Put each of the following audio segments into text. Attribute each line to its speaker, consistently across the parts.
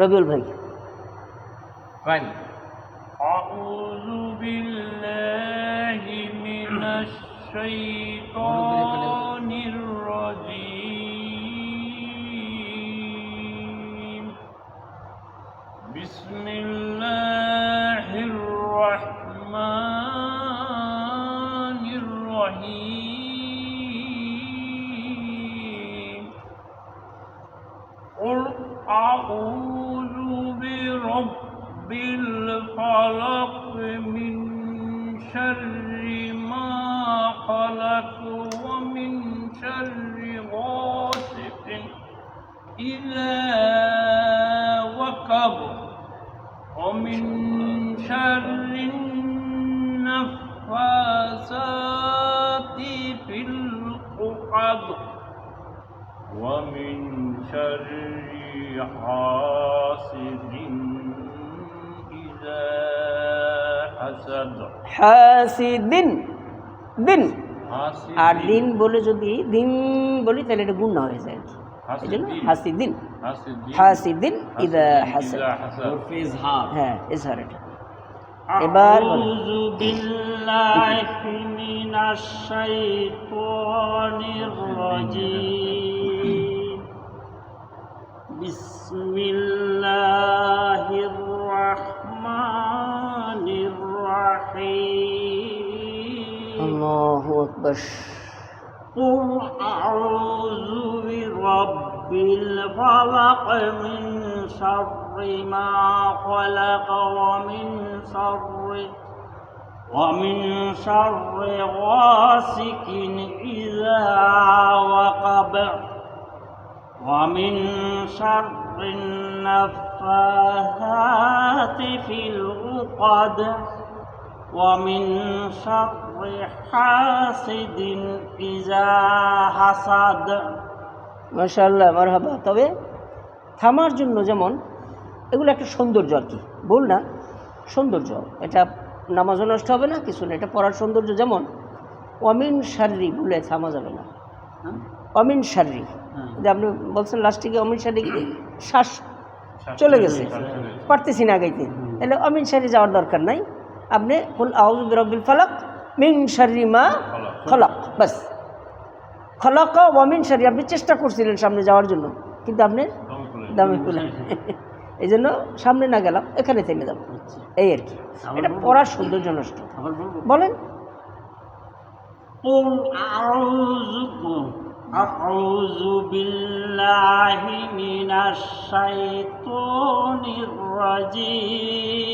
Speaker 1: রবিউল ভাই
Speaker 2: ফাইন আউযু বিল্লাহি মিনাশ শাইতানির রাজীম বিসমিল্লাহির রাহমানির রহিম قل أعوذ برب الفلق من شر ما خلق ومن شر غاسق إذا وقب ومن شر النفاثات في العقد ومن شر حاسد إذا حسد
Speaker 1: হাসিদিন দিন
Speaker 2: حاسد
Speaker 1: আর দিন বলে যদি দিন বলি তাহলে এটা গুণ হয়ে যায় এই জন্য হাসিদিন হাসিদিন ইদা হাসাদ হ্যাঁ ইজহার এটা এবার
Speaker 2: আউযু বিল্লাহি মিনাশ শাইতানির রাজীম বিসমিল্লাহির রাহমানির রহিম
Speaker 1: আল্লাহু আকবার
Speaker 2: قل أعوذ برب الفلق من شر ما خلق ومن شر غاسق إذا وقب ومن شر النفاثات في العقد ومن شر حاسد إذا حسد
Speaker 1: মাশাআল্লাহ মারহাবা। তবে থামার জন্য যেমন এগুলো একটা সৌন্দর্য আর কি, বল না সৌন্দর্য, এটা নামাজও নষ্ট হবে না কিছু না, এটা পড়ার সৌন্দর্য। যেমন অমিন শাররি বলে থামা যাবে না, অমিন শাররি যে আপনি বলছেন লাস্টে গিয়ে অমিন শাররি শ্বাস চলে গেছে পারতেছি না গাইতে, তাহলে অমিন শাররি যাওয়ার দরকার নাই। আপনি কুল আউযু বিরাব্বিল ফালাক মিন শাররি মা খলাক, বাস খলাক ওয়া মিন শাররি। আপনি চেষ্টা করছিলেন সামনে যাওয়ার জন্য কিন্তু আপনি দামে খুলে এই জন্য সামনে না গেলাম, এখানে থেমে যাব, এই আর কি। এটা পড়ার সৌন্দর্য নষ্ট। বলেন
Speaker 2: قل أعوذ بالله من الشيطان الرجيم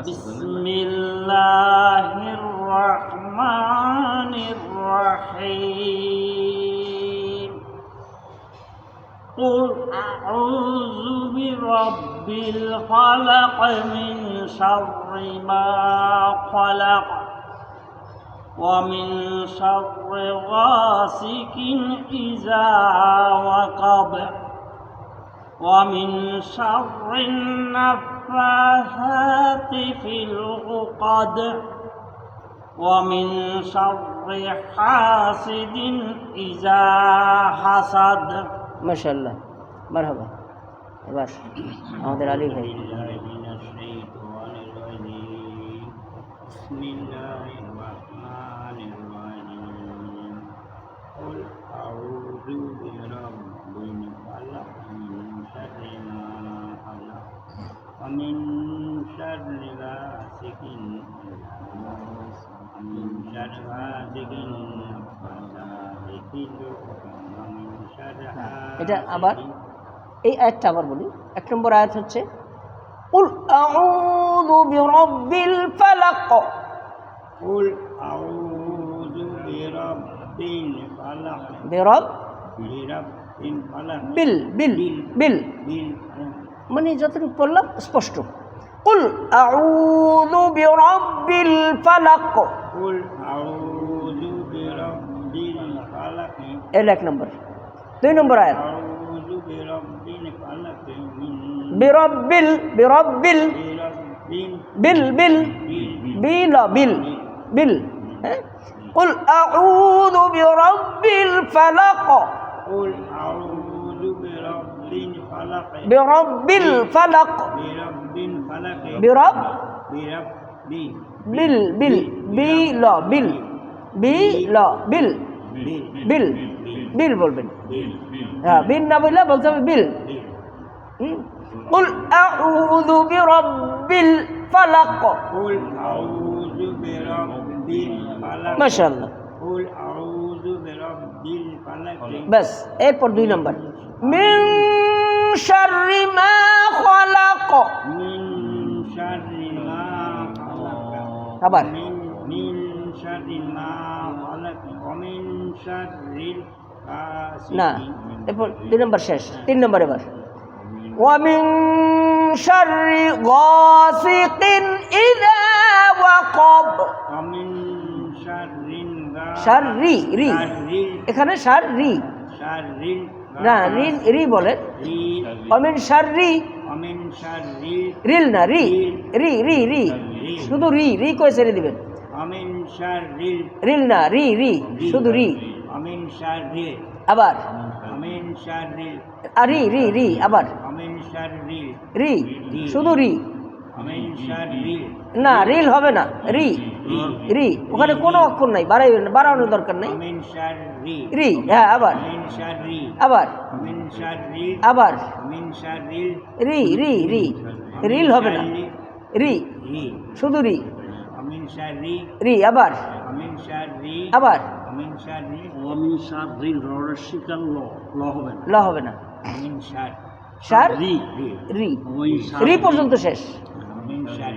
Speaker 2: بسم الله الرحمن الرحيم قل أعوذ برب الفلق من شر ما خلق ومن شر غاسق إذا وقب ومن شر النفاثات في العقد ومن شر حاسد إذا حسد
Speaker 1: মাশাআল্লাহ মারহাবা। এবার আমাদের আলী ভাই
Speaker 2: قل أعوذ برب الفلق من شر ما خلق ومن شر غاسق ومن شر غاسق ومن شر
Speaker 1: এটা আবার এই আয়াতটা আবার বলি। এক নম্বর আয়াত হচ্ছে কুল আউযু বিরাব্বিল ফালাক,
Speaker 2: قل أعوذ برب الفلق
Speaker 1: বিরাব
Speaker 2: برب الفلق
Speaker 1: বিল বিল বিল মানে যতটুকু পড়লাম স্পষ্ট। কুল আউযু বিরাব্বিল ফালাক,
Speaker 2: قل أعوذ برب الفلق
Speaker 1: এর এক নম্বর। দুই নম্বর আয়াত
Speaker 2: أعوذ برب الفلق من
Speaker 1: বিরাব্বিল বিরাব্বিল বিল বিল বিল বিল বিল হ্যাঁ কুল আউযু বিরাব্বিল ফালাক,
Speaker 2: قل أعوذ برب الفلق
Speaker 1: বিরব্বিল ফালাক
Speaker 2: برب الفلق
Speaker 1: বিরব
Speaker 2: برب
Speaker 1: বিল বিল বিল বিল বিল বিল বিল বিল বলবেন হ্যাঁ বিল না বললে বলতে হবে বিল قل أعوذ برب الفلق
Speaker 2: قل أعوذ برب الفلق
Speaker 1: ما شاء الله
Speaker 2: قل أعوذ برب الفلق
Speaker 1: بس এরপর 2 নাম্বার من شر ما خلق
Speaker 2: من شر ما خلق
Speaker 1: আবার
Speaker 2: من شر ما خلق ومن شر
Speaker 1: না
Speaker 2: الغاسق
Speaker 1: এরপর 2 নাম্বার শেষ 3 নাম্বার এবার ومن شر غاسق إذا وقب
Speaker 2: ومن شر
Speaker 1: شر রি রি এখানে শার রি
Speaker 2: شر
Speaker 1: না রি রি বলেন ومن شر
Speaker 2: ومن شر
Speaker 1: রিল না রি রি রি রি শুধু রি রি কই ছেড়ে দিবেন
Speaker 2: ومن شر
Speaker 1: রিল না রি রি শুধু রি
Speaker 2: ومن شر
Speaker 1: আবার
Speaker 2: ومن شر
Speaker 1: রি রি রি আবার
Speaker 2: ومن شر
Speaker 1: রি শুধু রি
Speaker 2: ومن شر
Speaker 1: না রিল হবে না রি রি ওখানে কোনো অক্ষর নাই বাড়ানোর দরকার নাই
Speaker 2: ومن شر
Speaker 1: রি হ্যাঁ আবার
Speaker 2: ومن شر
Speaker 1: আবার
Speaker 2: ومن شر
Speaker 1: আবার
Speaker 2: ومن شر
Speaker 1: রি রি রি রিল হবে না রি শুধু রি
Speaker 2: ومن شر
Speaker 1: রি আবার
Speaker 2: ومن شر
Speaker 1: আবার
Speaker 2: ومن شر
Speaker 3: অমিন সার রিল রশিকার ল হবে না
Speaker 1: ল হবে না
Speaker 2: ومن شر
Speaker 1: শার
Speaker 3: রি
Speaker 1: রি
Speaker 3: অমিন সার
Speaker 1: রি পর্যন্ত শেষ
Speaker 2: ومن شر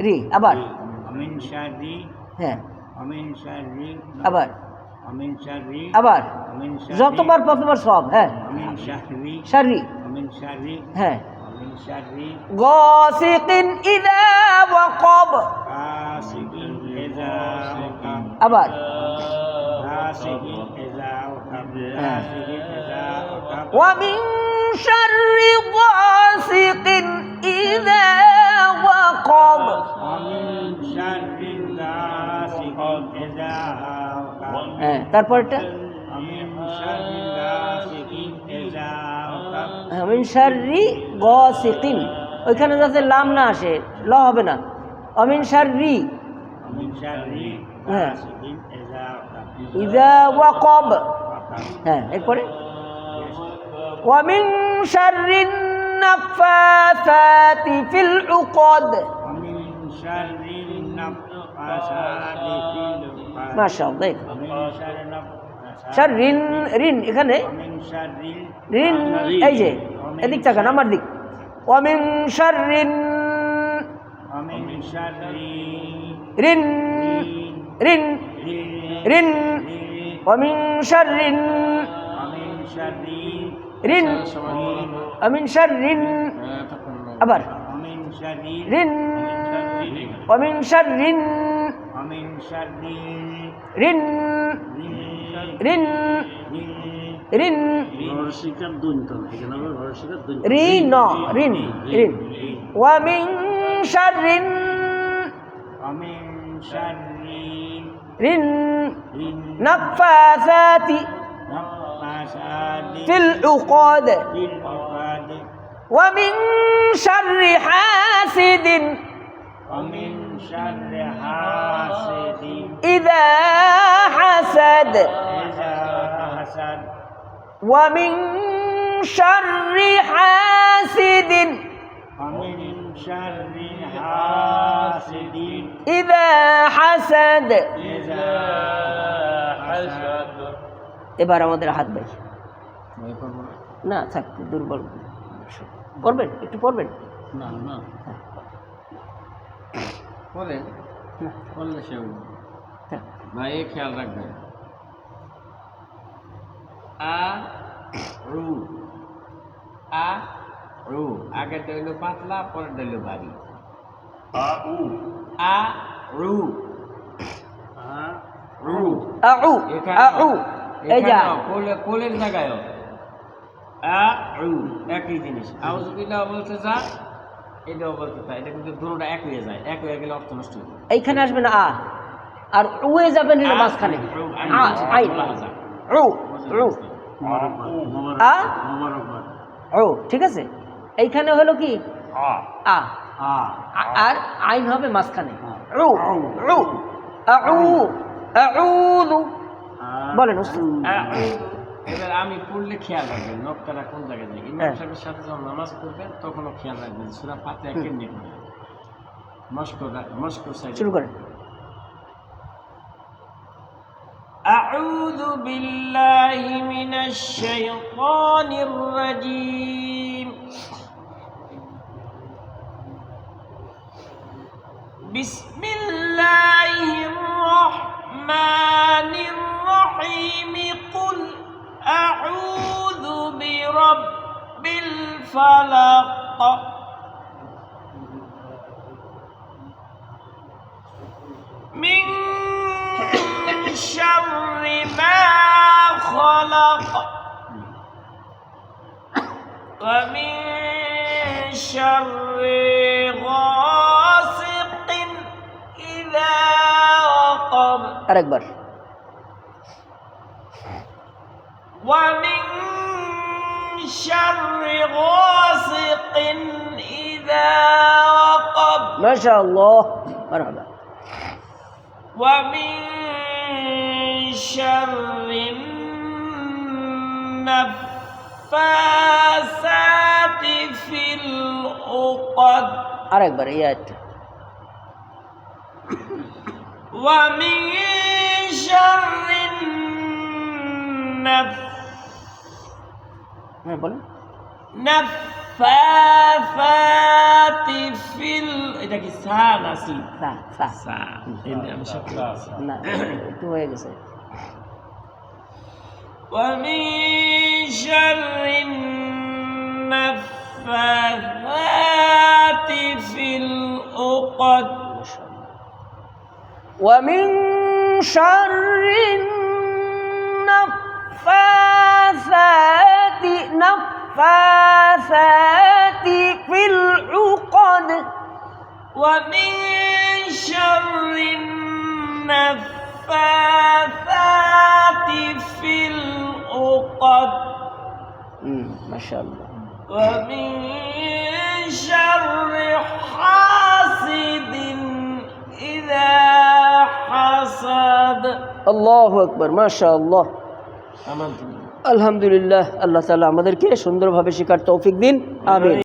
Speaker 1: রি আবার
Speaker 2: ومن شر
Speaker 1: হ্যাঁ
Speaker 2: ومن شر
Speaker 1: আবার
Speaker 2: ومن شر
Speaker 1: আবার
Speaker 2: ومن شر
Speaker 1: যতবার প্রথমবার সব হ্যাঁ
Speaker 2: ومن شر
Speaker 1: শারি
Speaker 2: ومن شر
Speaker 1: হ্যাঁ
Speaker 2: ومن شر
Speaker 1: গাসিকিন ইযা ওয়াকাব
Speaker 2: غاسق إذا وقب
Speaker 1: আবার
Speaker 2: غاسق إذا وقب غاسق إذا وقب
Speaker 1: ومن شر غاسق إذا وقب
Speaker 2: ومن شر غاسق إذا وقب
Speaker 1: হ্যাঁ তারপরটা
Speaker 2: ومن شر غاسق إذا وقب
Speaker 1: মিন শাররি গাসিকিন ওইখানে যাতে লাম না আসে ল হবে না অমিন শাররি
Speaker 2: ومن شر غاسق إذا وقب
Speaker 1: ইযা ওয়াকাব
Speaker 2: وقب
Speaker 1: হ্যাঁ এরপরে ومن شر النفاثات في العقد
Speaker 2: ومن شر النفاثات في العقد
Speaker 1: ما شاء الله
Speaker 2: ومن شر النفاثات
Speaker 1: শার রিন রিন এখানে
Speaker 2: ومن شر
Speaker 1: রিন এই যে এদিক তাকান আমার দিক ومن شر
Speaker 2: ومن شر
Speaker 1: রিন রিন রিন ومن شر
Speaker 2: ومن شر
Speaker 1: রিন ومن شر আবার
Speaker 2: ومن شر
Speaker 1: রিন ومن شر
Speaker 2: ومن شر
Speaker 1: রিন রিন রিন
Speaker 3: রশিকার দুইটা এখানে হবে রশিকার দুইটা
Speaker 1: রি ন রিন রিন ومن شر
Speaker 2: ومن شر
Speaker 1: রিন نفاثات
Speaker 2: نفاثات
Speaker 1: في العقد
Speaker 2: في العقد
Speaker 1: ومن شر حاسد
Speaker 2: ومن شر حاسد
Speaker 1: إذا حسد
Speaker 2: إذا حسد
Speaker 1: ومن شر حاسد
Speaker 2: ومن شر حاسد
Speaker 1: إذا حسد
Speaker 2: إذا حسد
Speaker 1: এবার আমাদের হাত ভাই না থাক দুর্বল করবেন একটু পড়বেন
Speaker 3: না না বলেন বললে সে
Speaker 1: থাক।
Speaker 3: ভাই খেয়াল রাখবেন আ রু আ রু আগের ডইল পাতলা পরের ডইল ভারী আ রু রু
Speaker 1: আউ আউ এই যা
Speaker 3: কোলের জায়গায় আ রু একই জিনিস আউযুবিল্লাহ বলতে যা এটাও বলতে তা এটা কিন্তু দুটোটা এক হয়ে যায় এক হয়ে গেলে অর্থ নষ্ট হয়ে যায়
Speaker 1: এইখানে আসবে না আর উয়ে যাবেন এর মাঝখানে আইন উ উ আ ও, ঠিক আছে। এইখানে হলো কি আ, আর আইন হবে মাঝখানে। উ, উ, আউ, আউযু। বলেন উস্তাদ।
Speaker 3: এবার আমি পড়লে খেয়াল রাখবেন নকটাটা কোন জায়গায় যায়। ইমাম সাহেবের সাথে যখন নামাজ পড়বেন তখনও খেয়াল রাখবেন সূরা ফাতিহা কেমনে পড়ে। মস্কো সাইড
Speaker 1: শুরু করেন।
Speaker 3: أعوذ بالله من الشيطان الرجيم بسم الله الرحمن الرحيم قل أعوذ برب الفلق من شر ما خلق ومن شر غاسق إذا وقب
Speaker 1: আরেকবার।
Speaker 3: ومن شر غاسق إذا وقب
Speaker 1: মাশাআল্লাহ, মারহাবা।
Speaker 3: ومن شر النفاثات في العقد
Speaker 1: আরেকবার এই আয়াতটা।
Speaker 3: ومن شر
Speaker 1: হ্যাঁ বলেন।
Speaker 3: النفاثات في এটা কি সা না সিন?
Speaker 1: সা, সা।
Speaker 3: সা। আমি সব
Speaker 1: না, একটু হয়ে গেছে।
Speaker 3: ومن شر النفاثات في العقد
Speaker 1: ومن شر النفاثات في العقد
Speaker 3: ومن شر النفاثات في العقد
Speaker 1: ما شاء الله.
Speaker 3: ومن شر حاسد إذا حسد
Speaker 1: الله أكبر ما شاء الله.
Speaker 3: آمنت بالله.
Speaker 1: আলহামদুলিল্লাহ, আল্লাহ তাআলা আমাদেরকে সুন্দরভাবে শেখার তৌফিক দিন। আমিন।